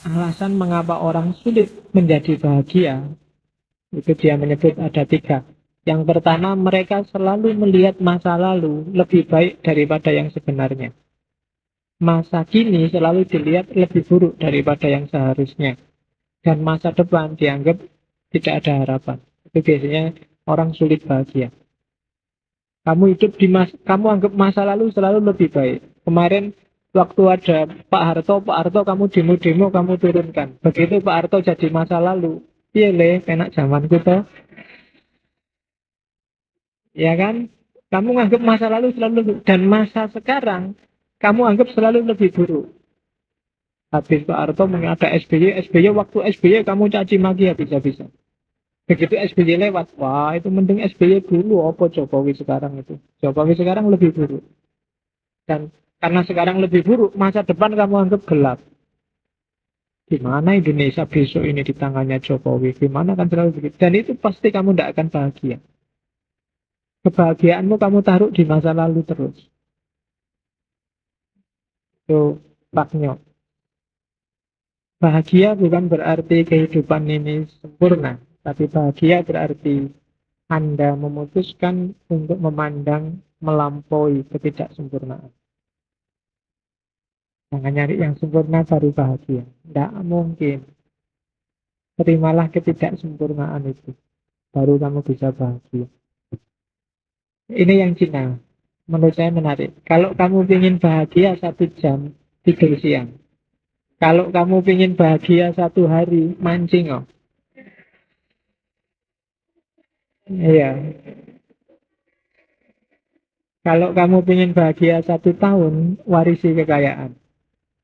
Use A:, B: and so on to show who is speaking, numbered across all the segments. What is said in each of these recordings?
A: alasan mengapa orang sulit menjadi bahagia, itu dia menyebut ada tiga. Yang pertama, mereka selalu melihat masa lalu lebih baik daripada yang sebenarnya. Masa kini selalu dilihat lebih buruk daripada yang seharusnya. Dan masa depan dianggap tidak ada harapan. Itu biasanya orang sulit bahagia. Kamu anggap masa lalu selalu lebih baik. Kemarin waktu ada Pak Harto kamu demo-demo kamu turunkan. Begitu Pak Harto jadi masa lalu, iya le, enak zamanku toh, ya kan? Kamu anggap masa lalu selalu lebih, dan masa sekarang kamu anggap selalu lebih buruk. Habis Pak Harto ada SBY waktu SBY kamu caci maki habis-habisan. Begitu SBY lewat, wah itu mending SBY dulu, apa Jokowi sekarang itu. Jokowi sekarang lebih buruk. Dan karena sekarang lebih buruk, masa depan kamu anggap gelap. Gimana Indonesia besok ini di tangannya Jokowi? Gimana kan selalu begitu. Dan itu pasti kamu tidak akan bahagia. Kebahagiaanmu kamu taruh di masa lalu terus. Itu faknya. Bahagia bukan berarti kehidupan ini sempurna. Tapi bahagia berarti Anda memutuskan untuk memandang melampaui ketidaksempurnaan. Jangan nyari yang sempurna baru bahagia. Tidak mungkin. Terimalah ketidaksempurnaan itu. Baru kamu bisa bahagia. Ini yang Cina. Menurut saya menarik. Kalau kamu ingin bahagia 1 jam, tidur siang. Kalau kamu ingin bahagia 1 hari, mancing. Oh. Iya. Kalau kamu ingin bahagia 1 tahun, warisi kekayaan.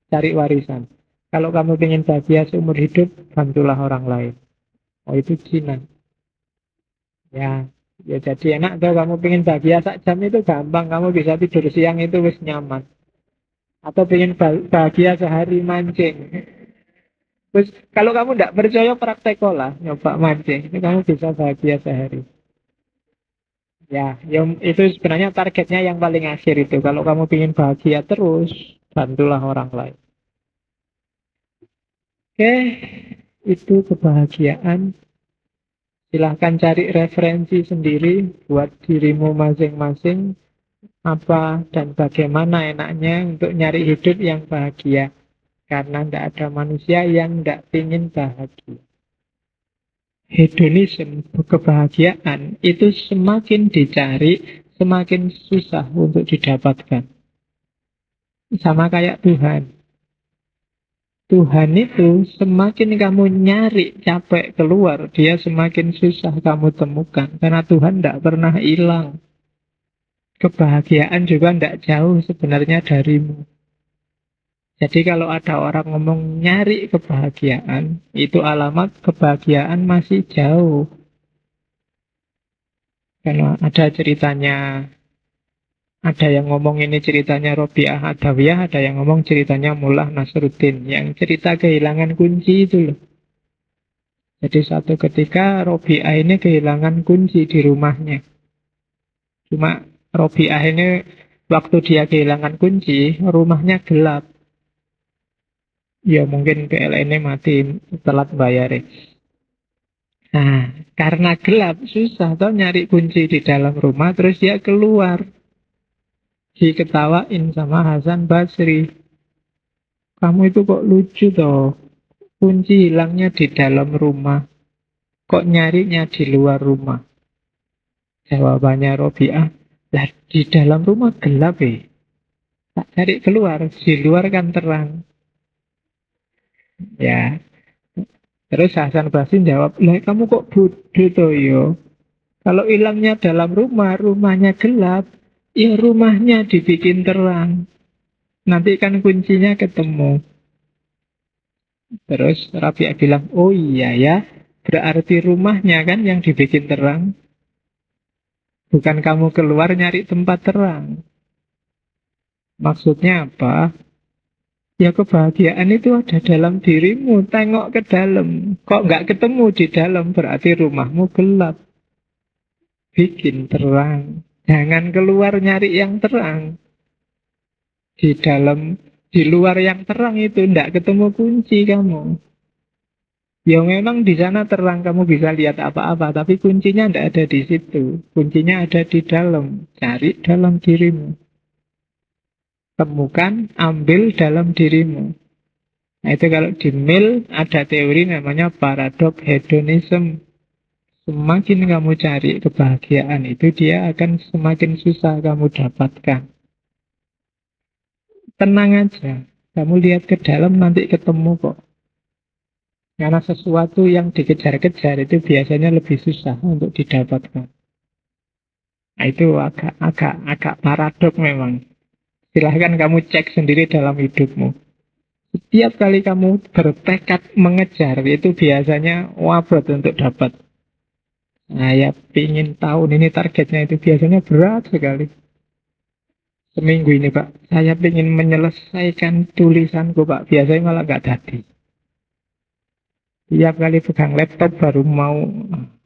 A: Cari warisan. Kalau kamu ingin bahagia seumur hidup, bantulah orang lain. Oh itu Cina. Ya, ya jadi enak tuh kamu pengen bahagia 1 jam itu gampang. Kamu bisa tidur siang itu wis nyaman. Atau pengen bahagia sehari mancing. Terus kalau kamu tidak percaya praktek lah, nyoba mancing. Itu kamu bisa bahagia sehari. Ya, itu sebenarnya targetnya yang paling akhir itu. Kalau kamu pengen bahagia terus, bantulah orang lain. Oke, itu kebahagiaan. Silahkan cari referensi sendiri buat dirimu masing-masing. Apa dan bagaimana enaknya untuk nyari hidup yang bahagia. Karena tidak ada manusia yang tidak ingin bahagia. Hedonisme, kebahagiaan, itu semakin dicari, semakin susah untuk didapatkan. Sama kayak Tuhan. Tuhan itu semakin kamu nyari capek keluar, dia semakin susah kamu temukan. Karena Tuhan tidak pernah hilang. Kebahagiaan juga tidak jauh sebenarnya darimu. Jadi kalau ada orang ngomong nyari kebahagiaan, itu alamat kebahagiaan masih jauh. Karena ada ceritanya, ada yang ngomong ini ceritanya Robiah Adawiyah, ada yang ngomong ceritanya Mullah Nasruddin, yang cerita kehilangan kunci itu loh. Jadi satu ketika Robiah ini kehilangan kunci di rumahnya. Cuma Robiah ini waktu dia kehilangan kunci, rumahnya gelap. Ya mungkin PLN-nya mati telat bayar. Nah, karena gelap susah toh nyari kunci di dalam rumah, terus dia keluar. Diketawain sama Hasan Basri. Kamu itu kok lucu toh. Kunci hilangnya di dalam rumah. Kok nyarinya di luar rumah? Jawabannya Robiah, lah di dalam rumah gelap tak cari keluar, di luar kan terang. Ya, terus Hasan Basri jawab, lah kamu kok bodoh toh yo. Kalau hilangnya dalam rumah, rumahnya gelap, ya rumahnya dibikin terang. Nanti kan kuncinya ketemu. Terus Rabi'ah bilang, oh iya ya, berarti rumahnya kan yang dibikin terang. Bukan kamu keluar nyari tempat terang. Maksudnya apa? Ya kebahagiaan itu ada dalam dirimu. Tengok ke dalam. Kok nggak ketemu di dalam, berarti rumahmu gelap. Bikin terang. Jangan keluar nyari yang terang. Di dalam Di luar yang terang itu tidak ketemu kunci kamu. Ya memang di sana terang kamu bisa lihat apa-apa, tapi kuncinya tidak ada di situ. Kuncinya ada di dalam. Cari dalam dirimu. Temukan, ambil dalam dirimu. Nah itu kalau di Mill ada teori namanya paradok hedonism. Semakin kamu cari kebahagiaan itu, dia akan semakin susah kamu dapatkan. Tenang aja, kamu lihat ke dalam nanti ketemu kok. Karena sesuatu yang dikejar-kejar itu biasanya lebih susah untuk didapatkan. Nah itu agak paradok memang. Silahkan kamu cek sendiri dalam hidupmu. Setiap kali kamu bertekad mengejar, itu biasanya wabot untuk dapat. Saya pingin tahun ini targetnya itu biasanya berat sekali. Seminggu ini Pak, saya pingin menyelesaikan tulisanku Pak. Biasanya malah nggak jadi. Tiap kali pegang laptop baru mau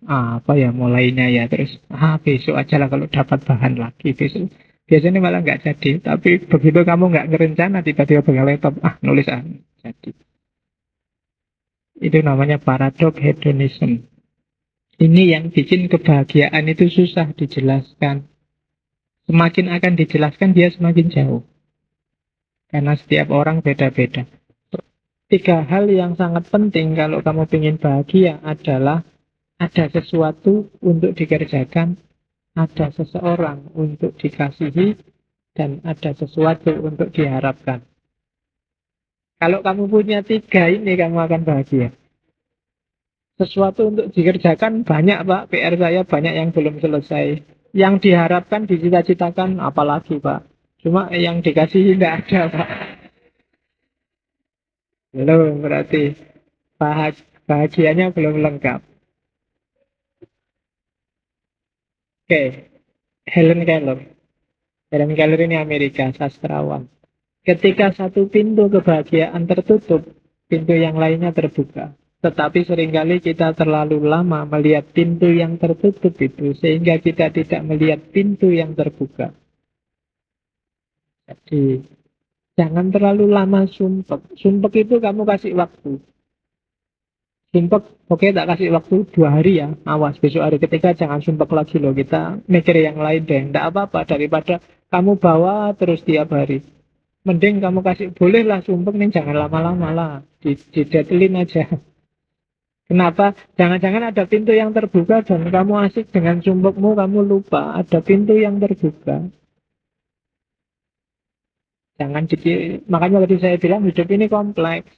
A: apa ya mulainya ya. Terus besok aja lah kalau dapat bahan lagi besok. Biasanya malah nggak jadi. Tapi begitu kamu nggak ngerencana tiba-tiba pegang laptop, nulis jadi. Itu namanya paradok hedonism. Ini yang bikin kebahagiaan itu susah dijelaskan. Semakin akan dijelaskan dia semakin jauh. Karena setiap orang beda-beda. Tiga hal yang sangat penting kalau kamu ingin bahagia adalah ada sesuatu untuk dikerjakan, ada seseorang untuk dikasihi, dan ada sesuatu untuk diharapkan. Kalau kamu punya tiga ini, kamu akan bahagia. Sesuatu untuk dikerjakan banyak Pak, PR saya banyak yang belum selesai. Yang diharapkan, dicita-citakan, apalagi Pak. Cuma yang dikasih tidak ada Pak. Belum, berarti bahagianya belum lengkap. Oke, Helen Keller. Helen Keller ini Amerika, sastrawan. Ketika satu pintu kebahagiaan tertutup, pintu yang lainnya terbuka. Tetapi seringkali kita terlalu lama melihat pintu yang tertutup itu, sehingga kita tidak melihat pintu yang terbuka. Jadi, jangan terlalu lama sumpek. Sumpek itu kamu kasih waktu. Sumpek, oke tak kasih waktu 2 hari ya. Awas, besok hari ketiga jangan sumpek lagi loh. Kita mikir yang lain deh. Tidak apa-apa, daripada kamu bawa terus tiap hari. Mending kamu kasih, bolehlah sumpek nih, jangan lama-lama lah. Di deadline aja. Kenapa? Jangan-jangan ada pintu yang terbuka dan kamu asik dengan sumpekmu, kamu lupa ada pintu yang terbuka. Jangan makanya tadi saya bilang hidup ini kompleks.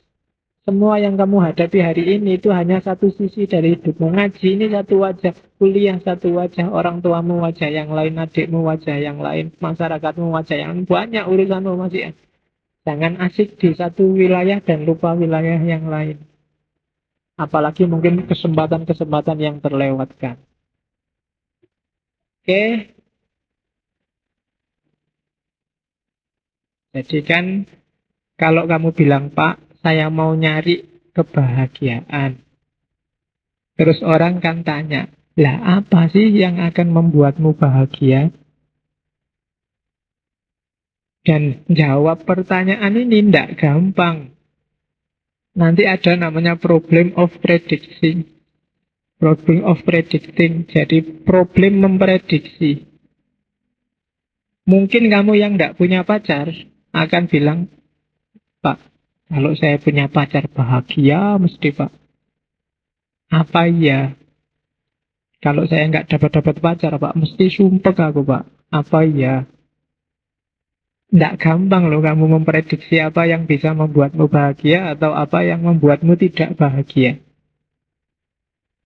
A: Semua yang kamu hadapi hari ini itu hanya satu sisi dari hidupmu. Ngaji ini satu wajah, kuliah satu wajah, orang tuamu wajah yang lain, adikmu wajah yang lain, masyarakatmu wajah yang lain. Banyak urusanmu masih. Jangan asik di satu wilayah dan lupa wilayah yang lain. Apalagi mungkin kesempatan-kesempatan yang terlewatkan. Oke. Jadi kan kalau kamu bilang, Pak, saya mau nyari kebahagiaan. Terus orang kan tanya, lah apa sih yang akan membuatmu bahagia? Dan jawab pertanyaan ini tidak gampang. Nanti ada namanya problem of predicting. Problem of predicting. Jadi problem memprediksi. Mungkin kamu yang tidak punya pacar akan bilang, Pak, kalau saya punya pacar bahagia mesti Pak. Apa iya? Kalau saya nggak dapat pacar Pak, mesti sumpek aku Pak. Apa iya? Tidak gampang loh kamu memprediksi apa yang bisa membuatmu bahagia atau apa yang membuatmu tidak bahagia.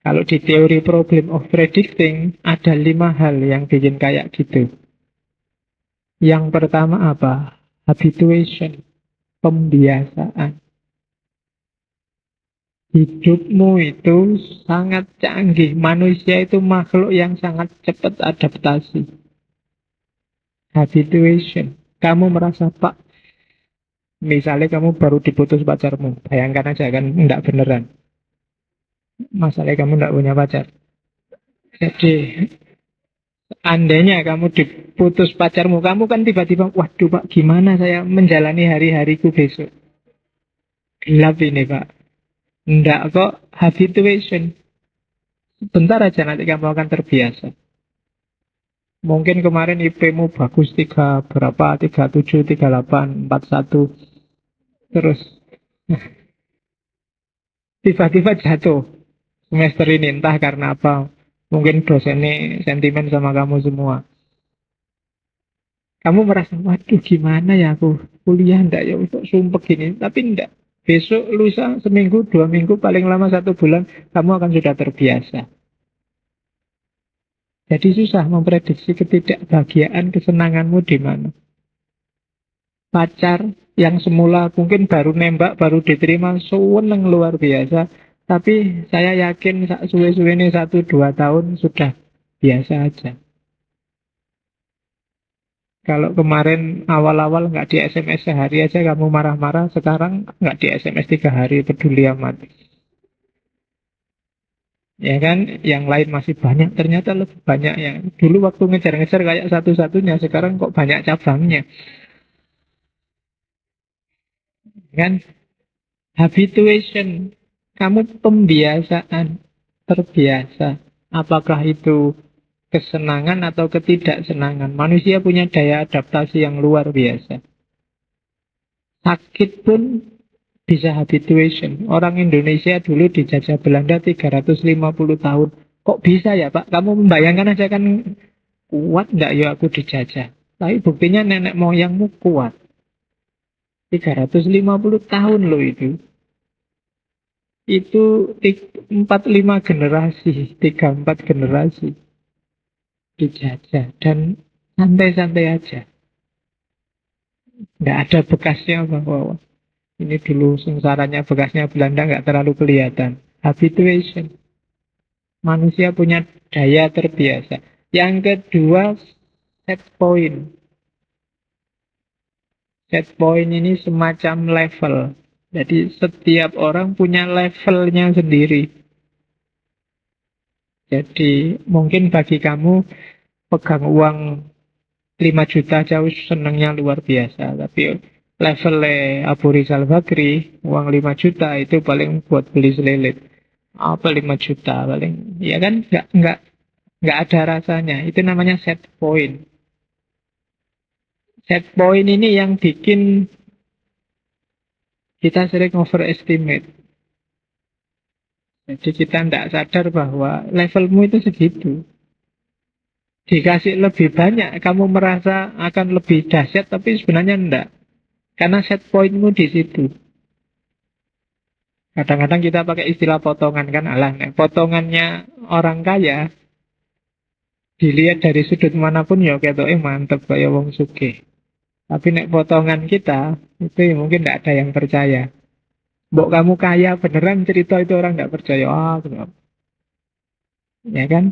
A: Kalau di teori problem of predicting, ada 5 hal yang bikin kayak gitu. Yang pertama apa? Habituation, pembiasaan. Hidupmu itu sangat canggih. Manusia itu makhluk yang sangat cepat adaptasi. Habituation. Kamu merasa, Pak, misalnya kamu baru diputus pacarmu. Bayangkan aja kan, enggak beneran. Masalahnya kamu enggak punya pacar. Jadi, Andainya kamu diputus pacarmu, kamu kan tiba-tiba, waduh Pak, gimana saya menjalani hari-hariku besok? Gelap ini Pak. Enggak kok, habituation. Bentar aja nanti kamu akan terbiasa. Mungkin kemarin IP-mu bagus 3 berapa, 37, 38, 41. Terus tiba-tiba jatuh semester ini, entah karena apa. Mungkin dosennya sentimen sama kamu semua. Kamu merasa, waduh gimana ya aku kuliah enggak ya untuk sumpah gini. Tapi enggak. Besok, lusa, seminggu, 2 minggu, paling lama 1 bulan, kamu akan sudah terbiasa. Jadi susah memprediksi ketidakbahagiaan, kesenanganmu di mana. Pacar yang semula mungkin baru nembak, baru diterima, seneng luar biasa. Tapi saya yakin suwe-suwe ini 1-2 tahun sudah biasa aja. Kalau kemarin awal-awal nggak di SMS sehari aja kamu marah-marah, sekarang nggak di SMS 3 hari, peduli amat. Ya kan, yang lain masih banyak, ternyata lebih banyak yang dulu waktu ngejar-ngejar kayak satu-satunya, sekarang kok banyak cabangnya. Kan, habituation, kamu pembiasaan, terbiasa. Apakah itu kesenangan atau ketidaksenangan? Manusia punya daya adaptasi yang luar biasa. Sakit pun bisa habituation. Orang Indonesia dulu dijajah Belanda 350 tahun. Kok bisa ya Pak? Kamu membayangkan aja kan, kuat nggak ya aku dijajah? Tapi buktinya nenek moyangmu kuat. 350 tahun loh itu. Itu 4-5 generasi, 3-4 generasi dijajah. Dan santai-santai aja. Nggak ada bekasnya bahwa ini dulu sengsaranya bekasnya Belanda nggak terlalu kelihatan. Habituation. Manusia punya daya terbiasa. Yang kedua, set point. Set point ini semacam level. Jadi setiap orang punya levelnya sendiri. Jadi mungkin bagi kamu pegang uang 5 juta jauh senangnya luar biasa. Tapi levelnya Abu Rizal Bakri, uang 5 juta itu paling buat beli selilit. Apa 5 juta paling. Ya kan nggak ada rasanya. Itu namanya set point. Set point ini yang bikin kita sering overestimate. Jadi kita tidak sadar bahwa levelmu itu segitu. Dikasih lebih banyak, kamu merasa akan lebih dahsyat, tapi sebenarnya enggak. Karena set pointmu di situ. Kadang-kadang kita pakai istilah potongan kan, alah, potongannya orang kaya dilihat dari sudut manapun ya ketoke mantep kayak wong sugih. Tapi nek potongan kita itu ya mungkin tidak ada yang percaya. Mbok kamu kaya beneran cerita itu orang tidak percaya. Kenapa? Ya kan?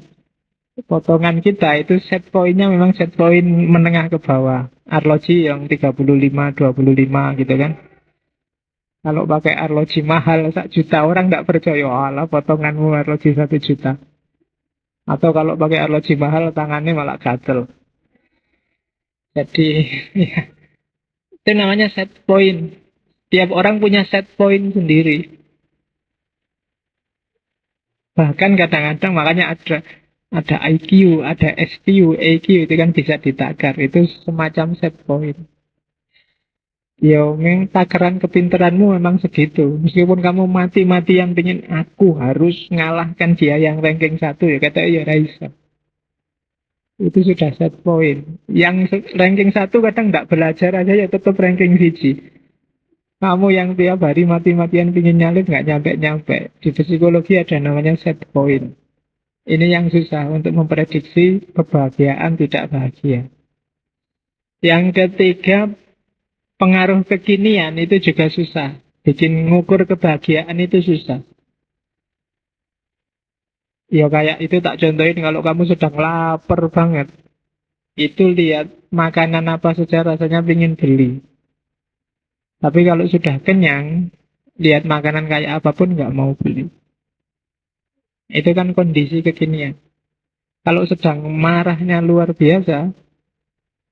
A: Potongan kita itu set pointnya memang set point menengah ke bawah. Arloji yang 35, 25 gitu kan. Kalau pakai arloji mahal 1 juta orang tidak percaya. Alah potonganmu arloji 1 juta. Atau kalau pakai arloji mahal tangannya malah gatel. Jadi ya, itu namanya set point. Tiap orang punya set point sendiri. Bahkan kadang-kadang makanya ada IQ, ada SQ, EQ itu kan bisa ditakar. Itu semacam set point. Ya, memang takaran kepintaranmu memang segitu. Meskipun kamu mati-matian pengen aku harus ngalahkan dia yang ranking 1 ya kata ya Raisa. Itu sudah set point. Yang ranking 1 kadang tidak belajar aja ya tetap ranking 1. Kamu yang tiap hari mati-matian pengen nyalip nggak nyampe-nyampe. Di psikologi ada namanya set point. Ini yang susah untuk memprediksi kebahagiaan tidak bahagia. Yang ketiga, pengaruh kekinian itu juga susah. Bikin ngukur kebahagiaan itu susah. Ya kayak itu tak contohin kalau kamu sedang lapar banget. Itu lihat makanan apa saja rasanya pengen beli. Tapi kalau sudah kenyang, lihat makanan kayak apapun nggak mau beli. Itu kan kondisi kekinian. Kalau sedang marahnya luar biasa,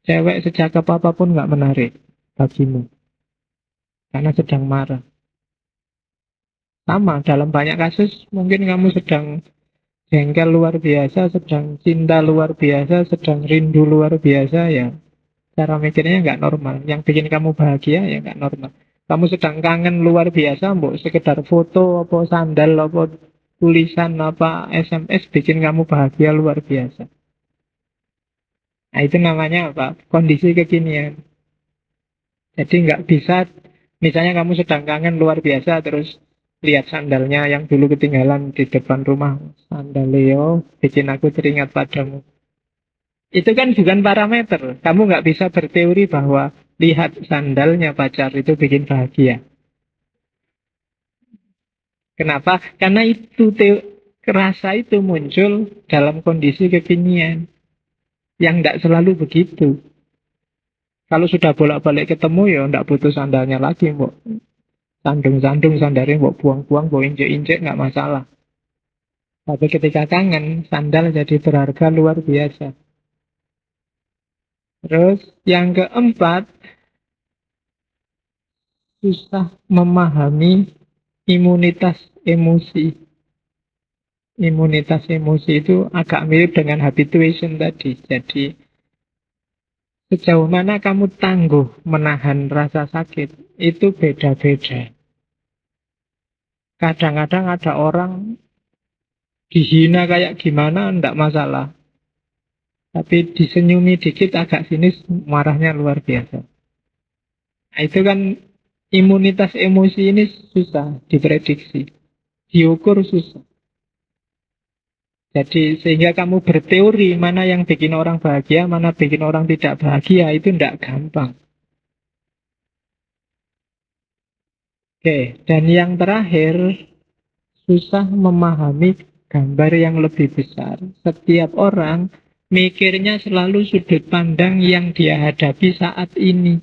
A: cewek sejak apapun nggak menarik bagimu. Karena sedang marah. Sama, dalam banyak kasus mungkin kamu sedang jengkel luar biasa, sedang cinta luar biasa, sedang rindu luar biasa, ya cara mikirnya nggak normal. Yang bikin kamu bahagia ya nggak normal. Kamu sedang kangen luar biasa, mbok sekedar foto, apa sandal, apa tulisan, apa SMS bikin kamu bahagia luar biasa. Nah itu namanya apa? Kondisi kekinian. Jadi nggak bisa, misalnya kamu sedang kangen luar biasa, terus lihat sandalnya yang dulu ketinggalan di depan rumah. Sandal Leo bikin aku teringat padamu. Itu kan bukan parameter. Kamu nggak bisa berteori bahwa lihat sandalnya pacar itu bikin bahagia. Kenapa? Karena itu rasa itu muncul dalam kondisi kekinian yang tidak selalu begitu. Kalau sudah bolak-balik ketemu ya tidak butuh sandalnya lagi, mbok sandung-sandung sandalnya, mbok buang-buang, mbok injek-injek nggak masalah. Tapi ketika kangen, sandal jadi berharga luar biasa. Terus yang keempat, susah memahami imunitas emosi. Imunitas emosi itu agak mirip dengan habituation tadi. Jadi sejauh mana kamu tangguh menahan rasa sakit itu beda-beda. Kadang-kadang ada orang dihina kayak gimana enggak masalah. Tapi disenyumi dikit agak sinis, marahnya luar biasa. Nah, itu kan imunitas emosi ini susah diprediksi. Diukur susah. Jadi sehingga kamu berteori mana yang bikin orang bahagia, mana bikin orang tidak bahagia, itu tidak gampang. Oke, dan yang terakhir, susah memahami gambar yang lebih besar. Setiap orang mikirnya selalu sudut pandang yang dia hadapi saat ini.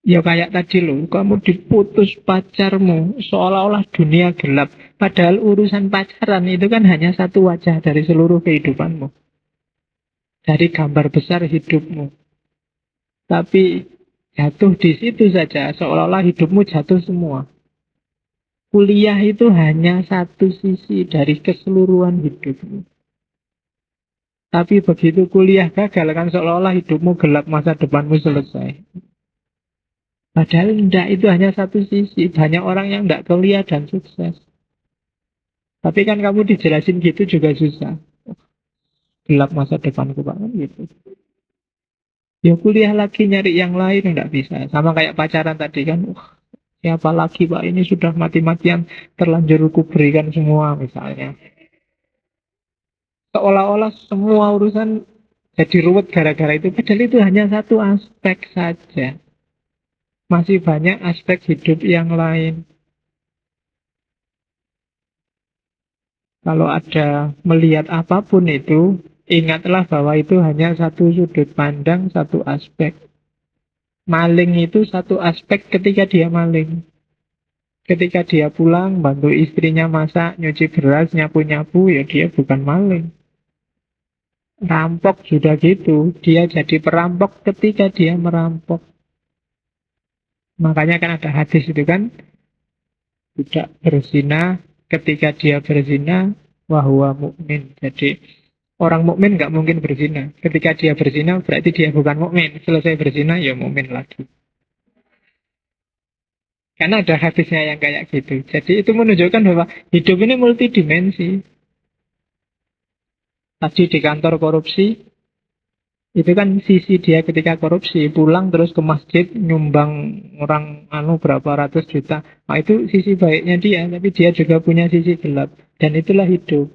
A: Ya kayak tadi loh, kamu diputus pacarmu, seolah-olah dunia gelap. Padahal urusan pacaran itu kan hanya satu wajah dari seluruh kehidupanmu. Dari gambar besar hidupmu. Tapi jatuh di situ saja, seolah-olah hidupmu jatuh semua. Kuliah itu hanya satu sisi dari keseluruhan hidupmu. Tapi begitu kuliah gagal, kan seolah-olah hidupmu gelap, masa depanmu selesai. Padahal tidak, itu hanya satu sisi. Banyak orang yang tidak kuliah dan sukses. Tapi kan kamu dijelasin gitu juga susah. Gelap masa depanku banget gitu. Ya kuliah lagi nyari yang lain tidak bisa. Sama kayak pacaran tadi kan. Siapa lagi Pak, ini sudah mati-matian terlanjur ku berikan semua misalnya. Seolah-olah semua urusan jadi ruwet gara-gara itu. Padahal itu hanya satu aspek saja. Masih banyak aspek hidup yang lain. Kalau ada melihat apapun itu, ingatlah bahwa itu hanya satu sudut pandang, satu aspek. Maling itu satu aspek ketika dia maling. Ketika dia pulang, bantu istrinya masak, nyuci beras, nyapu-nyapu, ya dia bukan maling. Rampok sudah gitu, dia jadi perampok ketika dia merampok. Makanya kan ada hadis itu kan, budak berzina ketika dia berzina wahwa mukmin. Jadi orang mukmin nggak mungkin berzina. Ketika dia berzina berarti dia bukan mukmin. Selesai berzina ya mukmin lagi. Karena ada hadisnya yang kayak gitu. Jadi itu menunjukkan bahwa hidup ini multidimensi. Tadi di kantor korupsi, itu kan sisi dia ketika korupsi, pulang terus ke masjid nyumbang orang berapa ratus juta. Nah itu sisi baiknya dia, tapi dia juga punya sisi gelap. Dan itulah hidup.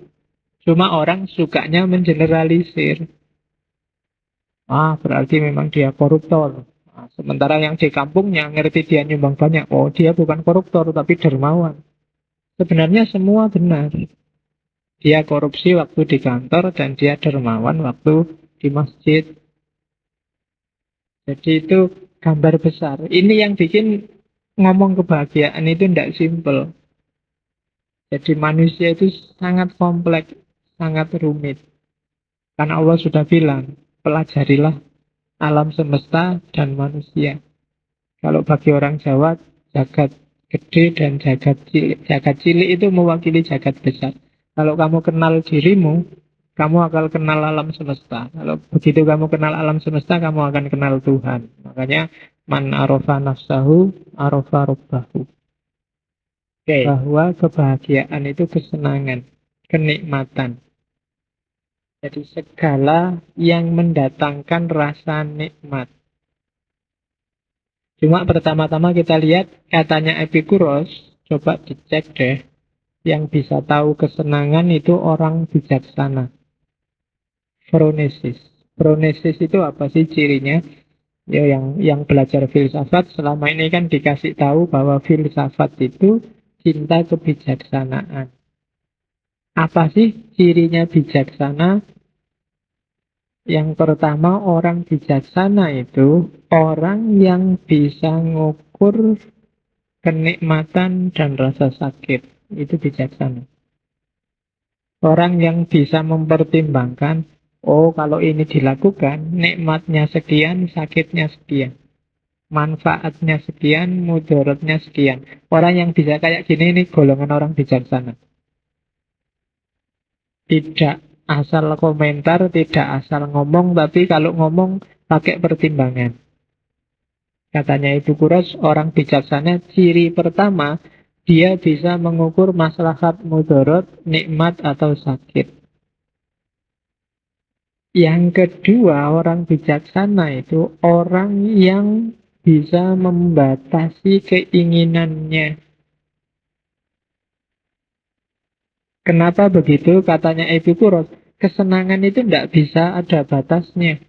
A: Cuma orang sukanya mengeneralisir. Berarti memang dia koruptor. Sementara yang di kampungnya ngerti dia nyumbang banyak. Oh dia bukan koruptor tapi dermawan. Sebenarnya semua benar. Dia korupsi waktu di kantor dan dia dermawan waktu di masjid. Jadi itu gambar besar. Ini yang bikin ngomong kebahagiaan itu tidak simpel. Jadi manusia itu sangat kompleks. sangat rumit. Karena Allah sudah bilang, pelajarilah alam semesta dan manusia. Kalau bagi orang Jawa, jagat gede dan jagat cilik. Jagat cilik itu mewakili jagat besar. Kalau kamu kenal dirimu, kamu akan kenal alam semesta. Kalau begitu kamu kenal alam semesta, kamu akan kenal Tuhan. Makanya, man arofa nafsahu, arofa robbahu. Bahwa kebahagiaan itu kesenangan, kenikmatan. Jadi segala yang mendatangkan rasa nikmat. Cuma pertama-tama kita lihat katanya Epikuros, coba dicek deh. Yang bisa tahu kesenangan itu orang bijaksana. Phronesis. Phronesis itu apa sih cirinya? Ya, yang belajar filsafat selama ini kan dikasih tahu bahwa filsafat itu cinta kebijaksanaan. Apa sih cirinya bijaksana? Yang pertama, orang bijaksana itu orang yang bisa ngukur kenikmatan dan rasa sakit. Itu bijaksana. Orang yang bisa mempertimbangkan, oh kalau ini dilakukan, nikmatnya sekian, sakitnya sekian. Manfaatnya sekian, mudaratnya sekian. Orang yang bisa kayak gini ini golongan orang bijaksana. Tidak asal komentar, tidak asal ngomong, tapi kalau ngomong pakai pertimbangan. Katanya Ibu Kuros, orang bijaksana ciri pertama, dia bisa mengukur maslahat mudarat, nikmat atau sakit. Yang kedua, orang bijaksana itu orang yang bisa membatasi keinginannya. Kenapa begitu? Katanya Epikuros, kesenangan itu tidak bisa ada batasnya.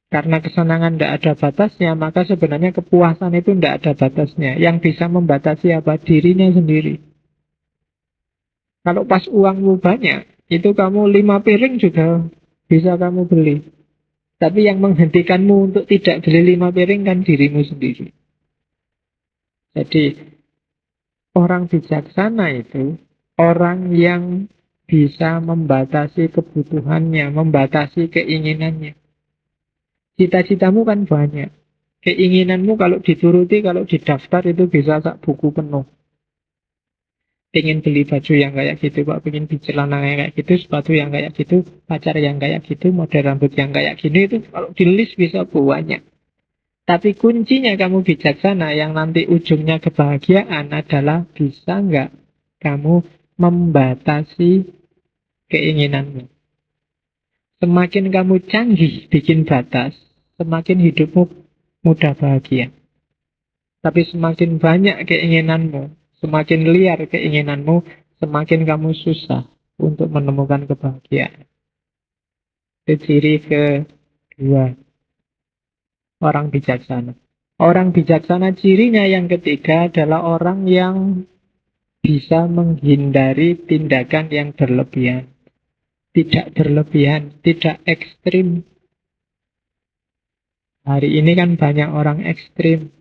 A: Karena kesenangan tidak ada batasnya, maka sebenarnya kepuasan itu tidak ada batasnya. Yang bisa membatasi apa? Dirinya sendiri. Kalau pas uangmu banyak, itu kamu 5 piring juga bisa kamu beli. Tapi yang menghentikanmu untuk tidak beli 5 piring kan dirimu sendiri. Jadi orang bijaksana itu orang yang bisa membatasi kebutuhannya, membatasi keinginannya. Cita-citamu kan banyak. Keinginanmu kalau dituruti, kalau didaftar itu bisa sak buku penuh. Pengen beli baju yang kayak gitu, Pak. Pengen beli celana yang kayak gitu, sepatu yang kayak gitu, pacar yang kayak gitu, model rambut yang kayak gini, itu kalau di list bisa banyak. Tapi kuncinya kamu bijaksana yang nanti ujungnya kebahagiaan adalah bisa nggak kamu membatasi keinginanmu. Semakin kamu canggih bikin batas, semakin hidupmu mudah bahagia. Tapi semakin banyak keinginanmu, semakin liar keinginanmu, semakin kamu susah untuk menemukan kebahagiaan. Itu ciri kedua. Orang bijaksana. Orang bijaksana cirinya yang ketiga adalah orang yang bisa menghindari tindakan yang berlebihan. Tidak berlebihan, tidak ekstrim. Hari ini kan banyak orang ekstrim.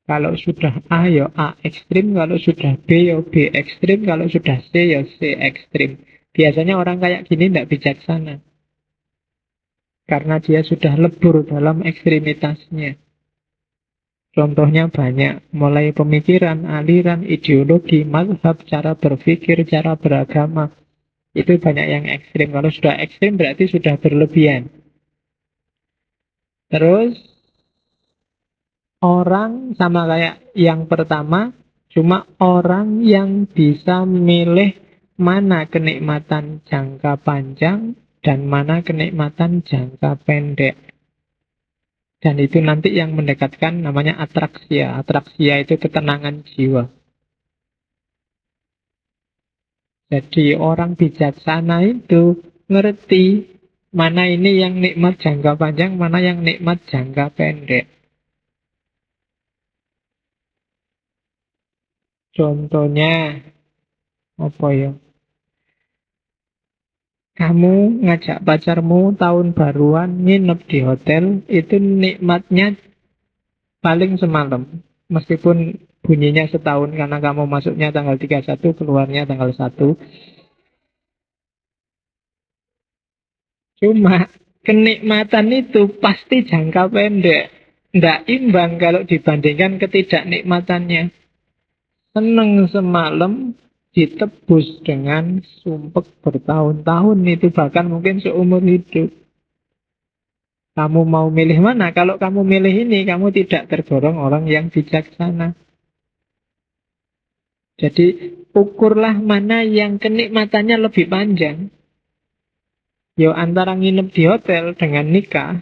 A: Kalau sudah A, ya A ekstrim. Kalau sudah B, ya B ekstrim. Kalau sudah C, ya C ekstrim. Biasanya orang kayak gini tidak bijaksana. Karena dia sudah lebur dalam ekstremitasnya. Contohnya banyak, mulai pemikiran, aliran, ideologi, mazhab, cara berpikir, cara beragama. Itu banyak yang ekstrim. Kalau sudah ekstrim berarti sudah berlebihan. Terus, orang sama kayak yang pertama, cuma orang yang bisa milih mana kenikmatan jangka panjang dan mana kenikmatan jangka pendek. Dan itu nanti yang mendekatkan namanya atraksia. Atraksia itu ketenangan jiwa. Jadi orang bijaksana itu ngerti mana ini yang nikmat jangka panjang, mana yang nikmat jangka pendek. Contohnya, apa ya? Kamu ngajak pacarmu tahun baruan nginep di hotel, itu nikmatnya paling semalam. Meskipun bunyinya setahun karena kamu masuknya tanggal 31, keluarnya tanggal 1. Cuma kenikmatan itu pasti jangka pendek. Tidak imbang kalau dibandingkan ketidaknikmatannya. Seneng semalam ditebus dengan sumpek bertahun-tahun, itu bahkan mungkin seumur hidup. Kamu mau milih mana? Kalau kamu milih ini, kamu tidak tergolong orang yang bijaksana. Jadi ukurlah mana yang kenikmatannya lebih panjang. Yo antara nginep di hotel dengan nikah,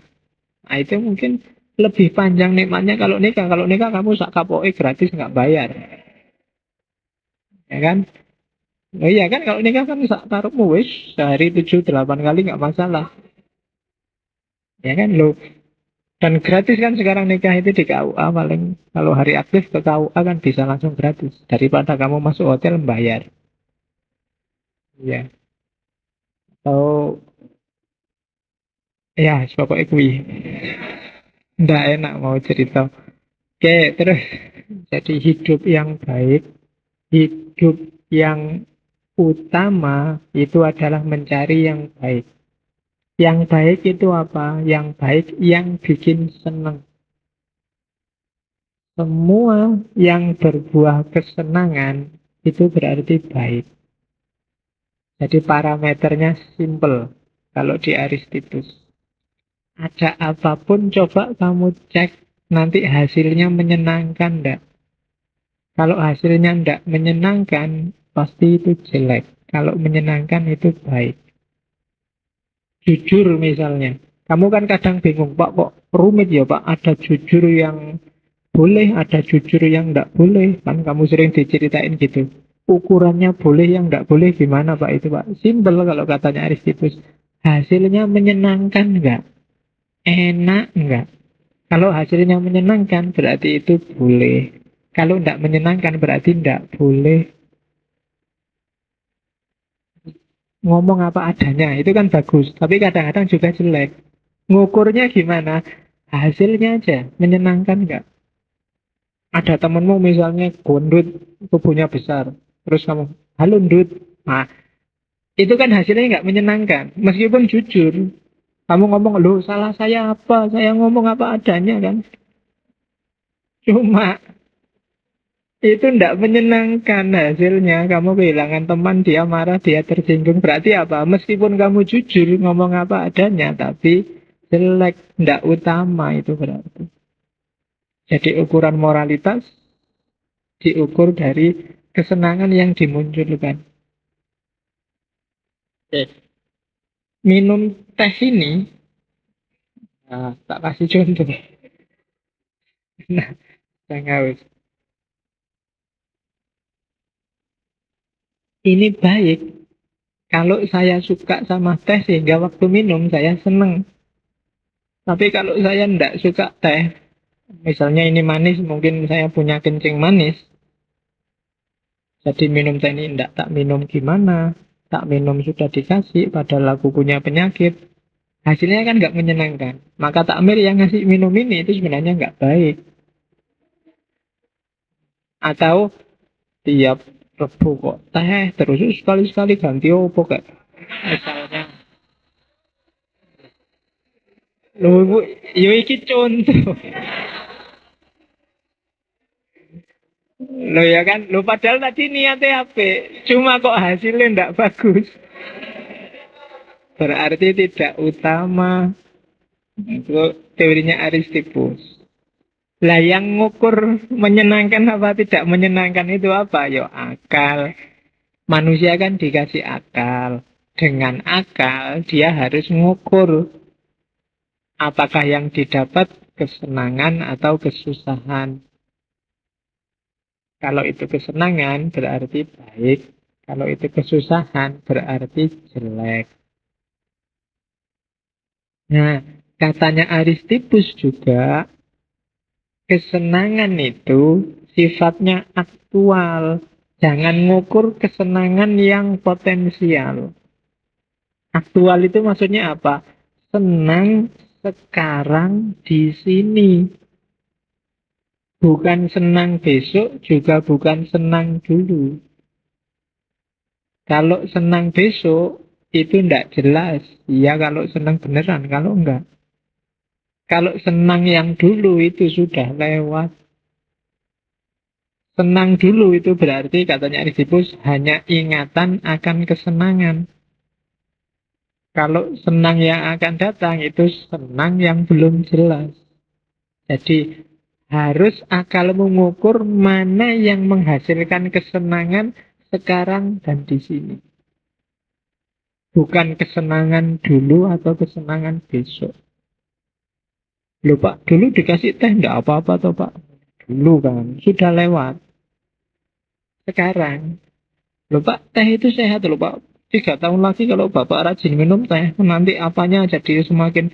A: nah itu mungkin lebih panjang nikmatnya kalau nikah. Kalau nikah kamu sak kapoke gratis nggak bayar, ya kan? Oh iya kan, kalau nikah kan sak karepmu wis sehari 7-8 kali nggak masalah, ya kan lo. Dan gratis kan sekarang nikah itu di KUA paling, kalau hari aktif ke KUA kan bisa langsung gratis daripada kamu masuk hotel membayar. Ya, atau ya pokoknya kui. Nggak enak mau cerita. Oke, terus jadi hidup yang baik, hidup yang utama itu adalah mencari yang baik. Yang baik itu apa? Yang baik yang bikin senang. Semua yang berbuah kesenangan itu berarti baik. Jadi parameternya simple kalau di Aristippus. Ada apapun coba kamu cek nanti hasilnya menyenangkan enggak. Kalau hasilnya enggak menyenangkan pasti itu jelek. Kalau menyenangkan itu baik. Jujur misalnya. Kamu kan kadang bingung, Pak kok rumit ya Pak. Ada jujur yang boleh, ada jujur yang enggak boleh. Kan kamu sering diceritain gitu. Ukurannya boleh yang enggak boleh gimana Pak itu Pak? Simpel kalau katanya Aristippus. Hasilnya menyenangkan enggak? Enak enggak? Kalau hasilnya menyenangkan berarti itu boleh. Kalau enggak menyenangkan berarti enggak boleh. Ngomong apa adanya itu kan bagus, tapi kadang-kadang juga jelek. Ngukurnya gimana? Hasilnya aja menyenangkan enggak? Ada temenmu misalnya gondut, tubuhnya besar, terus kamu halo ndut, nah itu kan hasilnya enggak menyenangkan. Meskipun jujur, kamu ngomong loh salah saya apa? Saya ngomong apa adanya kan. Cuma itu tidak menyenangkan hasilnya. Kamu kehilangan teman, dia marah, dia tersinggung. Berarti apa? Meskipun kamu jujur ngomong apa adanya, tapi jelek, tidak utama itu berarti. Jadi ukuran moralitas diukur dari kesenangan yang dimunculkan. Oke. Minum teh ini, nah, tak kasih contoh. Nah, saya haus. Ini baik. Kalau saya suka sama teh sehingga waktu minum saya seneng. Tapi kalau saya tidak suka teh, misalnya ini manis, mungkin saya punya kencing manis. Jadi minum teh ini tidak tak minum gimana. Tak minum sudah dikasih, padahal aku punya penyakit. Hasilnya kan nggak menyenangkan. Maka takmir yang ngasih minum ini itu sebenarnya nggak baik. Atau tiap rebu kok teh terus sekali-sekali ganti opo kayak misalnya. Loh, Bu, yo iki contoh. Loh ya kan, loh padahal tadi niatnya apa? Cuma kok hasilnya ndak bagus. Berarti tidak utama. Itu teorinya Aristippus. Lah yang ngukur menyenangkan apa tidak menyenangkan itu apa? Yo akal. Manusia kan dikasih akal. Dengan akal dia harus ngukur apakah yang didapat kesenangan atau kesusahan. Kalau itu kesenangan berarti baik. Kalau itu kesusahan berarti jelek. Nah, katanya Aristippus juga, kesenangan itu sifatnya aktual. Jangan ngukur kesenangan yang potensial. Aktual itu maksudnya apa? Senang sekarang di sini. Bukan senang besok, juga bukan senang dulu. Kalau senang besok, itu tidak jelas. Iya kalau senang beneran, kalau enggak. Kalau senang yang dulu itu sudah lewat. Senang dulu itu berarti katanya Aristippus hanya ingatan akan kesenangan. Kalau senang yang akan datang itu senang yang belum jelas. Jadi harus akal mengukur mana yang menghasilkan kesenangan sekarang dan di sini. Bukan kesenangan dulu atau kesenangan besok. Loh Pak, dulu dikasih teh enggak apa-apa toh Pak. Dulu kan, sudah lewat. Sekarang, loh Pak, teh itu sehat loh Pak. 3 tahun lagi kalau Bapak rajin minum teh, nanti apanya jadi semakin,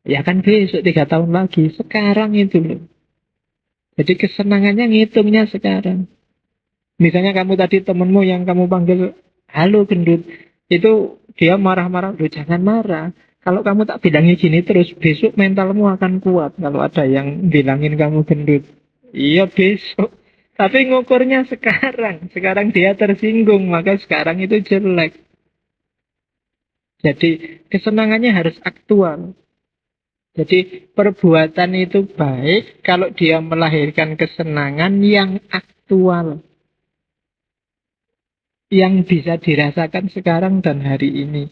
A: ya kan besok 3 tahun lagi. Sekarang itu loh. Jadi kesenangannya ngitungnya sekarang. Misalnya kamu tadi temenmu yang kamu panggil, halo gendut, itu dia marah-marah, loh jangan marah. Kalau kamu tak bilangin gini terus, besok mentalmu akan kuat. Kalau ada yang bilangin kamu gendut. Iya besok. Tapi ngukurnya sekarang. Sekarang dia tersinggung, maka sekarang itu jelek. Jadi kesenangannya harus aktual. Jadi perbuatan itu baik kalau dia melahirkan kesenangan yang aktual. Yang bisa dirasakan sekarang dan hari ini.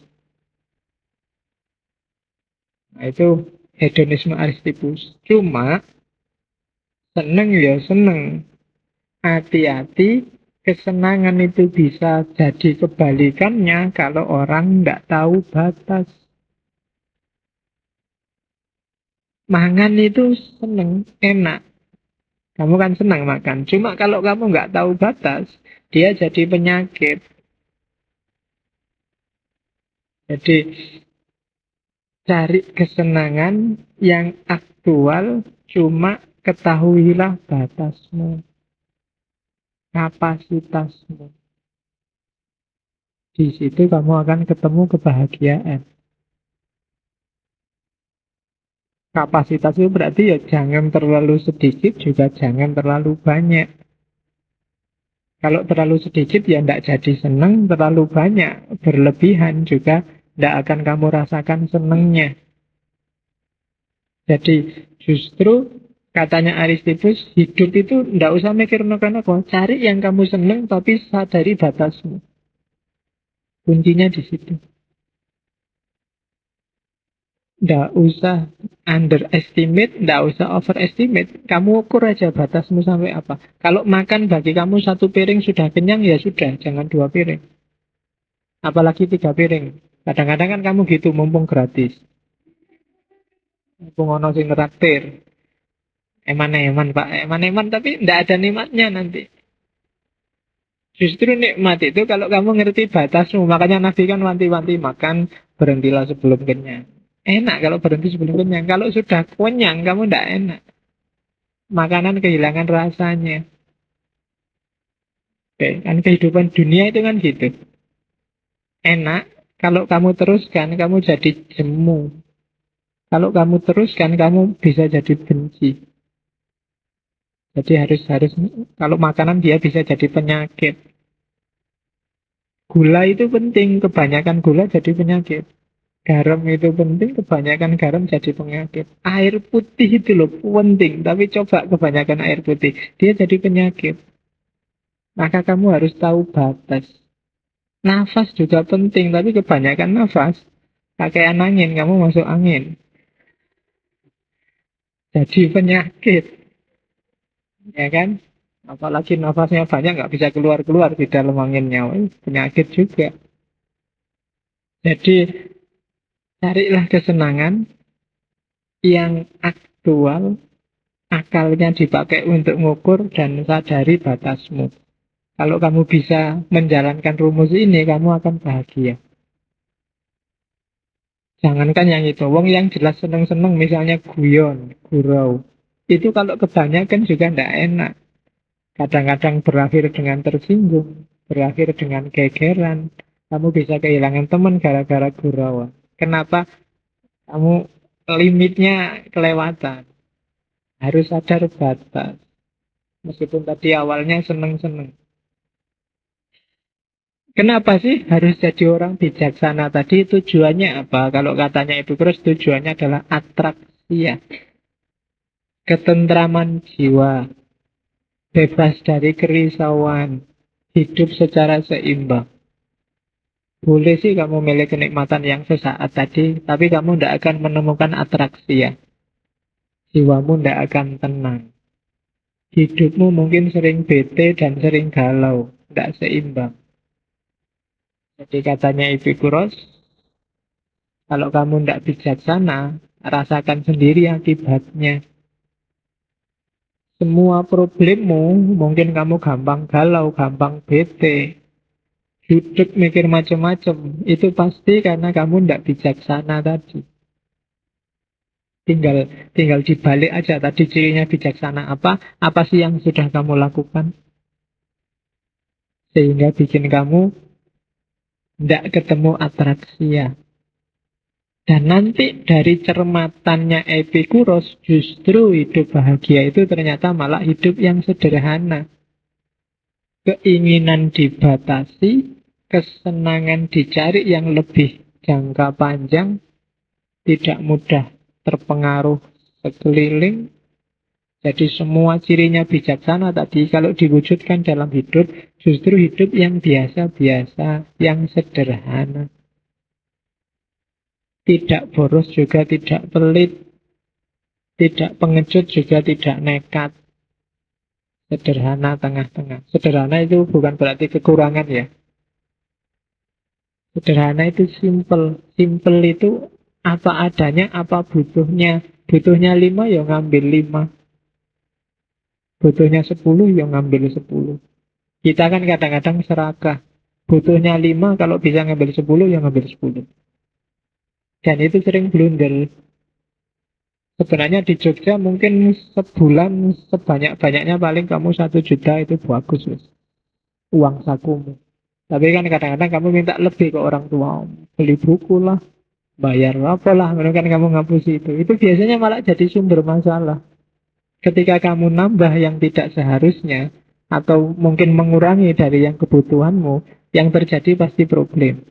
A: Nah, itu hedonisme Aristippus. Cuma seneng ya seneng. Hati-hati, kesenangan itu bisa jadi kebalikannya kalau orang tidak tahu batas. Mangan itu seneng, enak. Kamu kan senang makan. Cuma kalau kamu nggak tahu batas, dia jadi penyakit. Jadi cari kesenangan yang aktual, cuma ketahuilah batasmu, kapasitasmu. Di situ kamu akan ketemu kebahagiaan. Kapasitas itu berarti ya jangan terlalu sedikit, juga jangan terlalu banyak. Kalau terlalu sedikit ya tidak jadi senang, terlalu banyak, berlebihan juga tidak akan kamu rasakan senangnya. Jadi justru katanya Aristippus, hidup itu tidak usah mikir neko-neko, cari yang kamu senang tapi sadari batasmu. Kuncinya di situ. Nggak usah underestimate, nggak usah overestimate. Kamu ukur aja batasmu sampai apa. Kalau makan bagi kamu 1 piring sudah kenyang, ya sudah, jangan 2 piring. Apalagi 3 piring. Kadang-kadang kan kamu gitu, mumpung gratis. Mumpung ono sing ngeraktir. Eman-eman Pak, eman-eman tapi nggak ada nikmatnya nanti. Justru nikmat itu kalau kamu ngerti batasmu. Makanya Nabi kan wanti-wanti makan, berhentilah sebelum kenyang. Enak kalau berhenti sebelum kenyang. Kalau sudah kenyang, kamu tidak enak. Makanan kehilangan rasanya. Oke, kan kehidupan dunia itu kan gitu. Enak, kalau kamu teruskan, kamu jadi jemu. Kalau kamu teruskan, kamu bisa jadi benci. Jadi harus kalau makanan dia bisa jadi penyakit. Gula itu penting, kebanyakan gula jadi penyakit. Garam itu penting, kebanyakan garam jadi penyakit. Air putih itu loh penting, tapi coba kebanyakan air putih, dia jadi penyakit. Maka kamu harus tahu batas. Nafas juga penting, tapi kebanyakan nafas, pakaian angin, kamu masuk angin. Jadi penyakit, ya kan? Apalagi nafasnya banyak, nggak bisa keluar-keluar di dalam anginnya. Penyakit juga. Jadi carilah kesenangan yang aktual, akalnya dipakai untuk ngukur dan sadari batasmu. Kalau kamu bisa menjalankan rumus ini, kamu akan bahagia. Jangankan yang itu, wong yang jelas seneng-seneng, misalnya guyon, gurau. Itu kalau kebanyakan juga tidak enak. Kadang-kadang berakhir dengan tersinggung, berakhir dengan gegeran. Kamu bisa kehilangan teman gara-gara gurauan. Kenapa? Kamu limitnya kelewatan. Harus sadar batas. Meskipun tadi awalnya seneng-seneng. Kenapa sih harus jadi orang bijaksana tadi? Tujuannya apa? Kalau katanya Epicurus, tujuannya adalah atraksia, ketentraman jiwa, bebas dari kerisauan, hidup secara seimbang. Boleh sih kamu milih kenikmatan yang sesaat tadi, tapi kamu tidak akan menemukan atraksi ya. Jiwamu tidak akan tenang. Hidupmu mungkin sering bete dan sering galau, tidak seimbang. Jadi katanya Epicurus, kalau kamu tidak bijaksana, rasakan sendiri akibatnya. Semua problemmu, mungkin kamu gampang galau, gampang bete, hidup mikir macam-macam, itu pasti karena kamu tidak bijaksana tadi. Tinggal dibalik aja tadi cirinya bijaksana apa sih yang sudah kamu lakukan sehingga bikin kamu tidak ketemu atraksi ya. Dan nanti dari cermatannya Epicurus justru hidup bahagia itu ternyata malah hidup yang sederhana. Keinginan dibatasi, kesenangan dicari yang lebih jangka panjang, tidak mudah terpengaruh sekeliling. Jadi semua cirinya bijaksana tadi kalau diwujudkan dalam hidup, justru hidup yang biasa-biasa, yang sederhana. Tidak boros juga tidak pelit, tidak pengecut juga tidak nekat. Sederhana tengah-tengah. Sederhana itu bukan berarti kekurangan ya. Sederhana itu simple. Simple itu apa adanya, apa butuhnya. Butuhnya 5 ya ngambil 5. Butuhnya 10 ya ngambil 10. Kita kan kadang-kadang serakah. Butuhnya 5 kalau bisa ngambil 10 ya ngambil 10. Dan itu sering blunder. Sebenarnya di Jogja mungkin sebulan sebanyak-banyaknya paling kamu 1 juta itu bagus. Uang sakumu. Tapi kan kadang-kadang kamu minta lebih ke orang tua. Beli buku lah, bayar apalah, kan kamu ngapusi itu. Itu biasanya malah jadi sumber masalah. Ketika kamu nambah yang tidak seharusnya, atau mungkin mengurangi dari yang kebutuhanmu, yang terjadi pasti problem.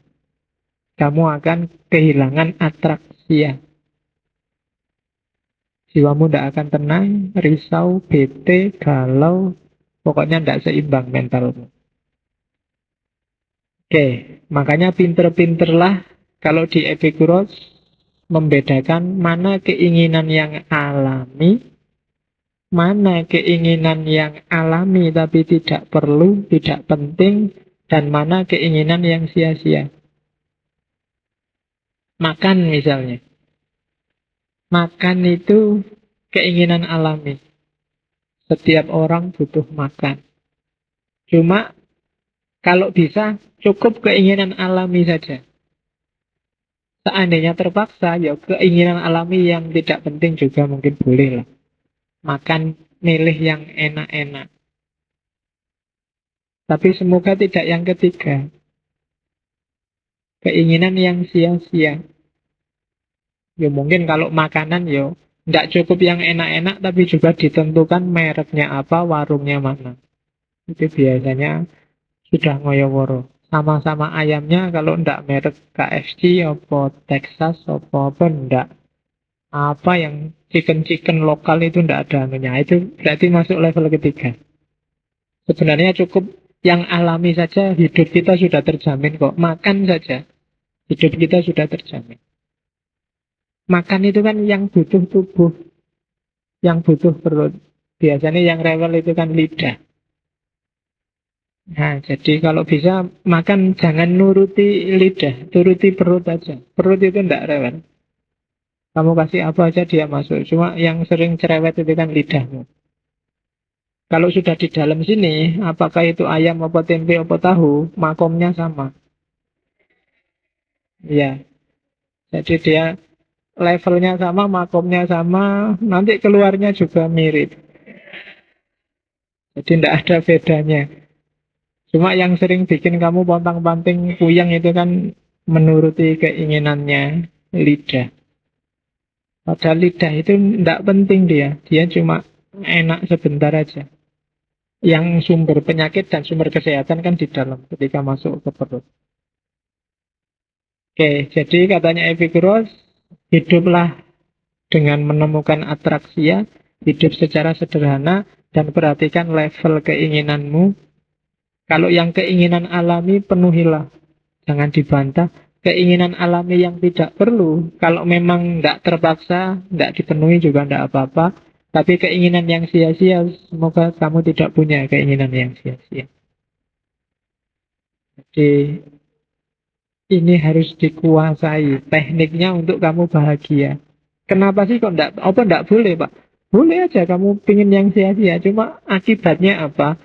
A: Kamu akan kehilangan atraksi. Jiwamu tidak akan tenang, risau, bete, galau, pokoknya tidak seimbang mentalmu. Oke, makanya pinter-pinterlah kalau di Epicurus membedakan mana keinginan yang alami, mana keinginan yang alami tapi tidak perlu, tidak penting, dan mana keinginan yang sia-sia. Makan misalnya. Makan itu keinginan alami. Setiap orang butuh makan. Cuma kalau bisa cukup keinginan alami saja. Seandainya terpaksa, ya keinginan alami yang tidak penting juga mungkin boleh lah. Makan milih yang enak-enak. Tapi semoga tidak yang ketiga. Keinginan yang sia-sia. Ya mungkin kalau makanan ya tidak cukup yang enak-enak tapi juga ditentukan mereknya apa, warungnya mana. Itu biasanya sudah ngoyo-woro. Sama-sama ayamnya kalau ndak merek KFC apa Texas apa ndak. Apa yang chicken lokal itu ndak ada anunya. Itu berarti masuk level ketiga. Sebenarnya cukup yang alami saja hidup kita sudah terjamin kok. Makan saja hidup kita sudah terjamin. Makan itu kan yang butuh tubuh, yang butuh perut. Biasanya yang rewel itu kan lidah. Nah, jadi kalau bisa makan jangan nuruti lidah, turuti perut aja. Perut itu tidak rewel. Kamu kasih apa aja dia masuk. Cuma yang sering cerewet itu kan lidahmu. Kalau sudah di dalam sini, apakah itu ayam, apa tempe, apa tahu, makomnya sama. Ya, jadi dia levelnya sama, makomnya sama, nanti keluarnya juga mirip. Jadi tidak ada bedanya. Cuma yang sering bikin kamu pontang-panting puyeng itu kan menuruti keinginannya lidah. Padahal lidah itu tidak penting dia. Dia cuma enak sebentar aja. Yang sumber penyakit dan sumber kesehatan kan di dalam ketika masuk ke perut. Oke, jadi katanya Epikuros, hiduplah dengan menemukan atraksia, hidup secara sederhana, dan perhatikan level keinginanmu. Kalau yang keinginan alami, penuhilah. Jangan dibantah. Keinginan alami yang tidak perlu, kalau memang tidak terpaksa, tidak dipenuhi juga tidak apa-apa. Tapi keinginan yang sia-sia, semoga kamu tidak punya keinginan yang sia-sia. Jadi ini harus dikuasai tekniknya untuk kamu bahagia. Kenapa sih kok enggak, apa enggak boleh, Pak? Boleh aja kamu pingin yang sia-sia, cuma akibatnya apa?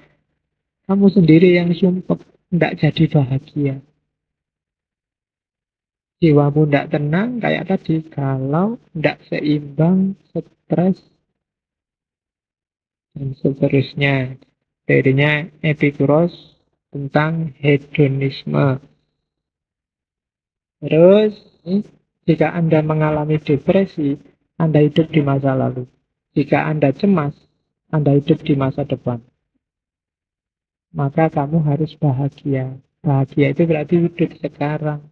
A: Kamu sendiri yang sumpek, enggak jadi bahagia. Jiwamu enggak tenang, kayak tadi, kalau enggak seimbang, stres, dan seterusnya. Teorinya Epikuros tentang hedonisme. Terus, jika Anda mengalami depresi, Anda hidup di masa lalu. Jika Anda cemas, Anda hidup di masa depan. Maka kamu harus bahagia. Bahagia itu berarti hidup sekarang.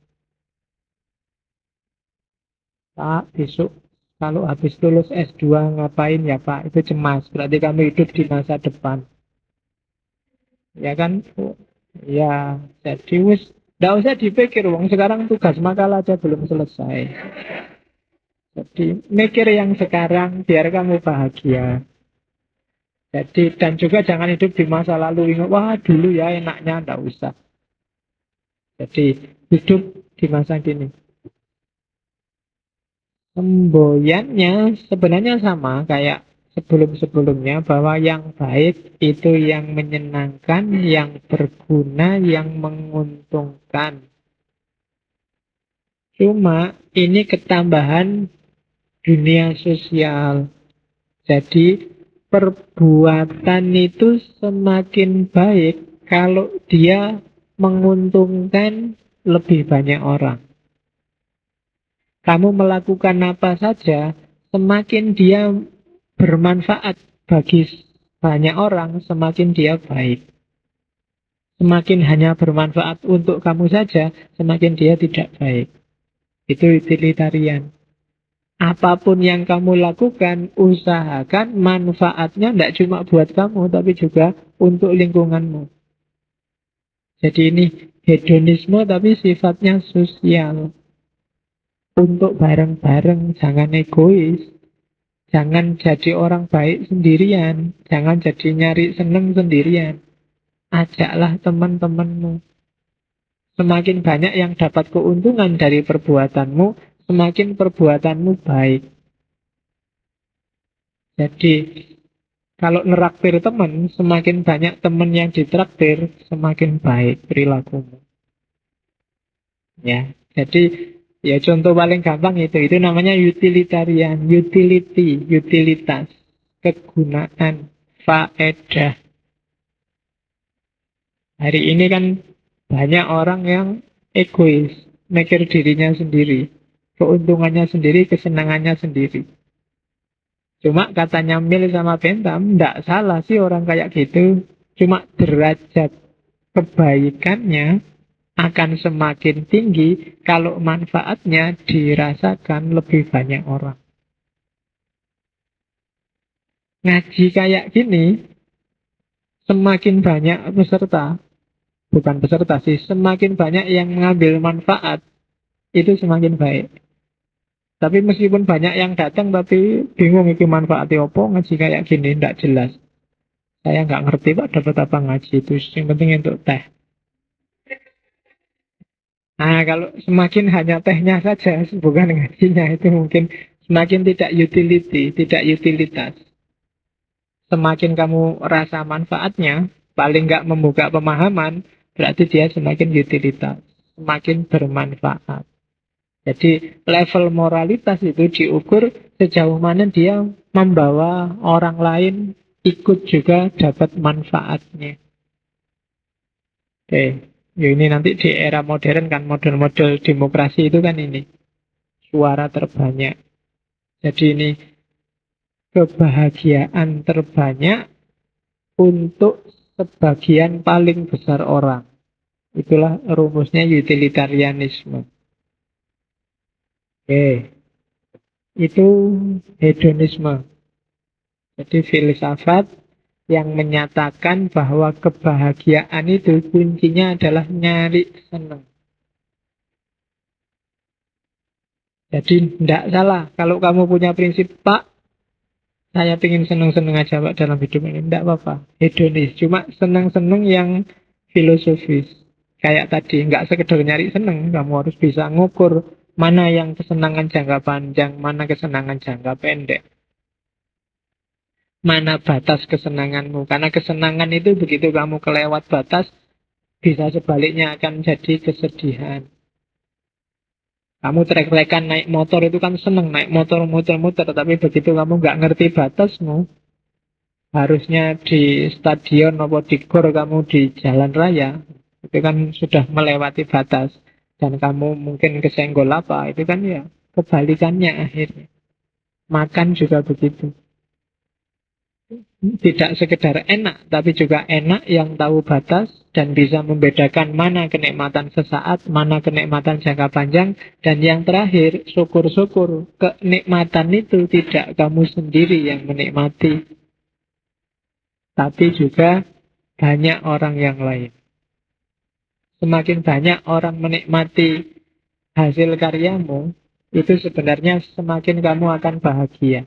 A: Pak, besok kalau habis lulus S2 ngapain ya Pak? Itu cemas. Berarti kamu hidup di masa depan. Ya kan? Ya, jadi wis nggak usah dipikir, wong sekarang tugas makalah aja belum selesai. Jadi mikir yang sekarang biar kamu bahagia. Jadi dan juga jangan hidup di masa lalu ingat wah dulu ya enaknya, ndak usah. Jadi hidup di masa kini. Semboyannya sebenarnya sama kayak sebelum-sebelumnya bahwa yang baik itu yang menyenangkan, yang berguna, yang menguntungkan. Cuma ini ketambahan dunia sosial. Jadi perbuatan itu semakin baik kalau dia menguntungkan lebih banyak orang. Kamu melakukan apa saja, semakin dia bermanfaat bagi banyak orang, semakin dia baik. Semakin hanya bermanfaat untuk kamu saja, semakin dia tidak baik. Itu utilitarian. Apapun yang kamu lakukan, usahakan manfaatnya tidak cuma buat kamu, tapi juga untuk lingkunganmu. Jadi ini hedonisme, tapi sifatnya sosial. Untuk bareng-bareng, jangan egois. Jangan jadi orang baik sendirian. Jangan jadi nyari seneng sendirian. Ajaklah teman-temanmu. Semakin banyak yang dapat keuntungan dari perbuatanmu, semakin perbuatanmu baik. Jadi, kalau neraktir teman, semakin banyak teman yang ditraktir, semakin baik perilakumu. Ya, jadi ya contoh paling gampang itu namanya utilitarian, utility, utilitas, kegunaan, faedah. Hari ini kan banyak orang yang egois, mikir dirinya sendiri, keuntungannya sendiri, kesenangannya sendiri. Cuma katanya Mil sama Bentham, tidak salah sih orang kayak gitu. Cuma derajat kebaikannya akan semakin tinggi kalau manfaatnya dirasakan lebih banyak orang. Ngaji kayak gini, semakin banyak peserta, bukan peserta sih, semakin banyak yang mengambil manfaat, itu semakin baik. Tapi meskipun banyak yang datang, tapi bingung itu manfaatnya apa, ngaji kayak gini, tidak jelas. Saya nggak ngerti Pak dapat apa ngaji itu, yang penting untuk teh. Nah, kalau semakin hanya tehnya saja, bukan ngajinya, itu mungkin semakin tidak utility, tidak utilitas. Semakin kamu rasa manfaatnya, paling nggak membuka pemahaman, berarti dia semakin utilitas, semakin bermanfaat. Jadi level moralitas itu diukur sejauh mana dia membawa orang lain ikut juga dapat manfaatnya. Oke, ya ini nanti di era modern kan, model-model demokrasi itu kan ini suara terbanyak. Jadi ini kebahagiaan terbanyak untuk sebagian paling besar orang. Itulah rumusnya utilitarianisme. Oke, itu hedonisme. Jadi filsafat yang menyatakan bahwa kebahagiaan itu kuncinya adalah nyari senang. Jadi tidak salah kalau kamu punya prinsip, Pak, saya ingin senang-senang aja Pak dalam hidup ini. Tidak apa-apa, hedonis. Cuma senang-senang yang filosofis. Kayak tadi, nggak sekedar nyari senang. Kamu harus bisa ngukur mana yang kesenangan jangka panjang, mana kesenangan jangka pendek. Mana batas kesenanganmu. Karena kesenangan itu begitu kamu kelewat batas, bisa sebaliknya akan jadi kesedihan. Kamu trek-trekan naik motor itu kan seneng, naik motor muter-muter, tapi begitu kamu nggak ngerti batasmu, harusnya di stadion atau di gor kamu di jalan raya, itu kan sudah melewati batas, dan kamu mungkin kesenggol apa, itu kan ya kebalikannya akhirnya. Makan juga begitu. Tidak sekedar enak, tapi juga enak yang tahu batas dan bisa membedakan mana kenikmatan sesaat, mana kenikmatan jangka panjang, dan yang terakhir, syukur-syukur kenikmatan itu tidak kamu sendiri yang menikmati, tapi juga banyak orang yang lain. Semakin banyak orang menikmati hasil karyamu, itu sebenarnya semakin kamu akan bahagia.